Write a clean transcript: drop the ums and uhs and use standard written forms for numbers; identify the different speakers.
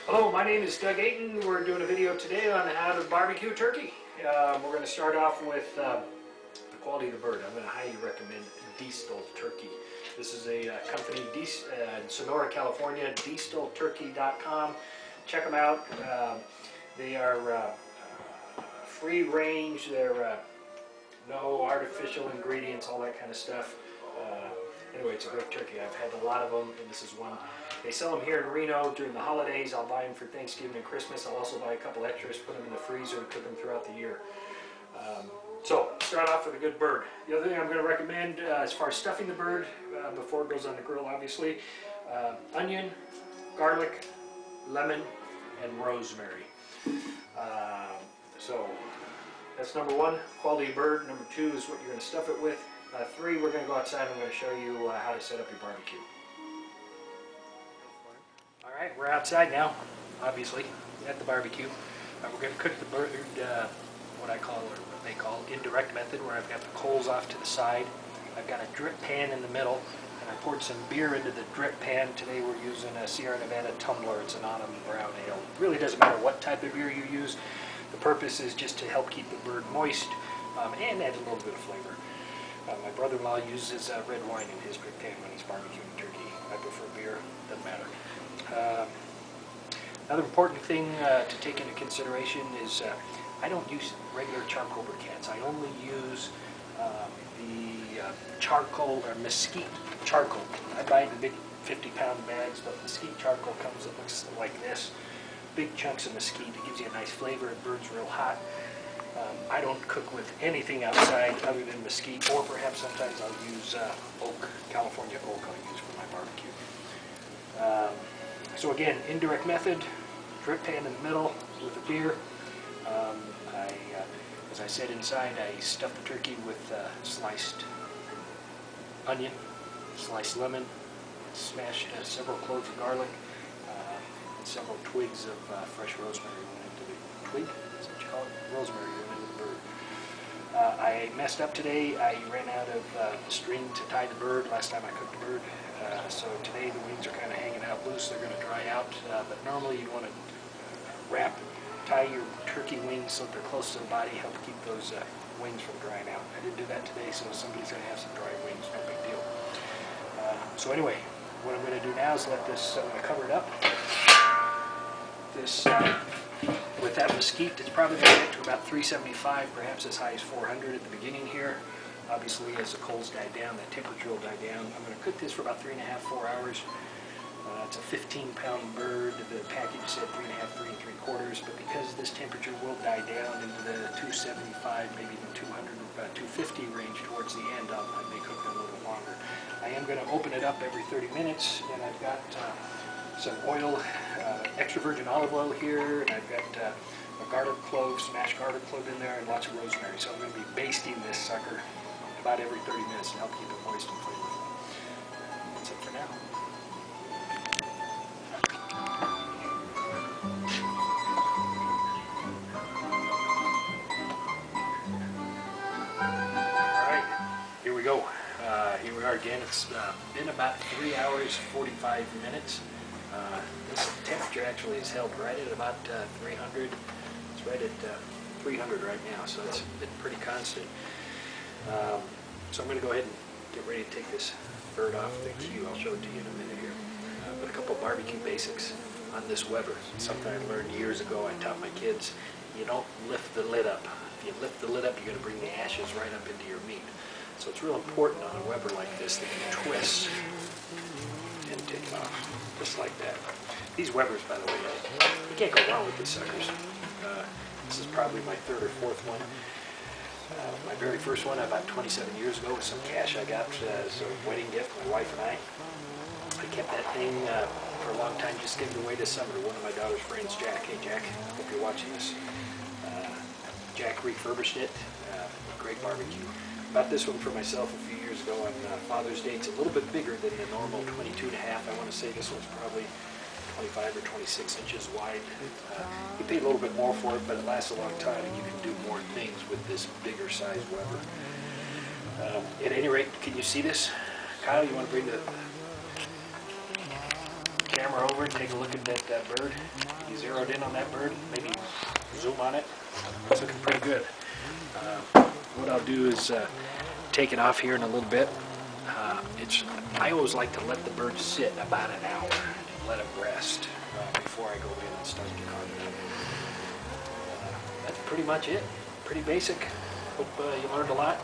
Speaker 1: Hello, my name is Doug Aiton. We're doing a video today on how to barbecue turkey. We're going to start off with the quality of the bird. I'm going to highly recommend Diestel Turkey. This is a company in Sonora, California, diestelturkey.com. Check them out. They are free range. They're no artificial ingredients, all that kind of stuff. Anyway, it's a great turkey. I've had a lot of them, and this is one. They sell them here in Reno during the holidays. I'll buy them for Thanksgiving and Christmas. I'll also buy a couple extras, put them in the freezer, and cook them throughout the year. So, start off with a good bird. The other thing I'm going to recommend as far as stuffing the bird, before it goes on the grill, obviously, onion, garlic, lemon, and rosemary. So, that's number one, quality of bird. Number two is what you're going to stuff it with. Three, we're going to go outside and I'm going to show you how to set up your barbecue. Alright, we're outside now, obviously, at the barbecue. We're going to cook the bird, what I call, or what they call, indirect method, where I've got the coals off to the side. I've got a drip pan in the middle, and I poured some beer into the drip pan. Today we're using a Sierra Nevada tumbler. It's an Autumn Brown Ale. It really doesn't matter what type of beer you use. The purpose is just to help keep the bird moist and add a little bit of flavor. My brother-in-law uses red wine in his drip pan when he's barbecuing turkey. I prefer beer, doesn't matter. Another important thing to take into consideration is I don't use regular charcoal briquettes. I only use the charcoal or mesquite charcoal. I buy the big 50-pound bags, but mesquite charcoal comes, it looks like this. Big chunks of mesquite. It gives you a nice flavor. It burns real hot. I don't cook with anything outside other than mesquite, or perhaps sometimes I'll use oak, California oak I'll use for my barbecue. So again, indirect method, drip pan in the middle with the beer. As I said inside, I stuff the turkey with sliced onion, sliced lemon, smashed several cloves of garlic, and several twigs of fresh rosemary went into the twig. Is that what you call it? Rosemary went into the bird. I messed up today. I ran out of string to tie the bird last time I cooked the bird. So today the wings are kind of hanging out loose. They're going to dry out. But normally you want to tie your turkey wings so that they're close to the body, help keep those wings from drying out. I didn't do that today, so somebody's going to have some dry wings. No big deal. So anyway, what I'm going to do now is let this, I'm going to cover it up. This, with that mesquite, it's probably going to get to about 375, perhaps as high as 400 at the beginning here. Obviously, as the coals die down, that temperature will die down. I'm going to cook this for about 3.5 to 4 hours. It's a 15-pound bird. The package said 3.5, 3 3/4, but because this temperature will die down into the 275, maybe even 200, 250 range towards the end, I may cook it a little bit longer. I am going to open it up every 30 minutes, and I've got some oil, extra virgin olive oil here, and I've got a garlic clove, smashed garlic clove in there, and lots of rosemary. So I'm going to be basting this sucker about every 30 minutes to help keep it moist and flavorful. That's it for now. Here we go. Here we are again. It's been about 3 hours, 45 minutes. This temperature actually is held right at about 300. It's right at 300 right now, so it's been pretty constant. So I'm going to go ahead and get ready to take this bird off the queue. I'll show it to you in a minute here. But a couple of barbecue basics on this Weber. Something I learned years ago. I taught my kids, you don't lift the lid up. If you lift the lid up, you're going to bring the ashes right up into your meat. So it's real important on a Weber like this that you twist and take it off, just like that. These Webers, by the way, you can't go wrong with these suckers. This is probably my third or fourth one. My very first one I bought 27 years ago with some cash I got as a wedding gift, my wife and I. I kept that thing for a long time, just gave it away this summer to one of my daughter's friends, Jack. Hey Jack, hope you're watching this. Jack refurbished it, great barbecue. Bought this one for myself a few years ago on Father's Day. It's a little bit bigger than the normal 22.5. I want to say this one's probably 25 or 26 inches wide. You pay a little bit more for it, but it lasts a long time, and you can do more things with this bigger size Weber. At any rate, can you see this? Kyle, you want to bring the camera over and take a look at that bird. You zeroed in on that bird, maybe zoom on it. It's looking pretty good. What I'll do is take it off here in a little bit. I always like to let the bird sit about an hour and let it rest before I go in and start to carve it up. That's pretty much it. Pretty basic. Hope you learned a lot.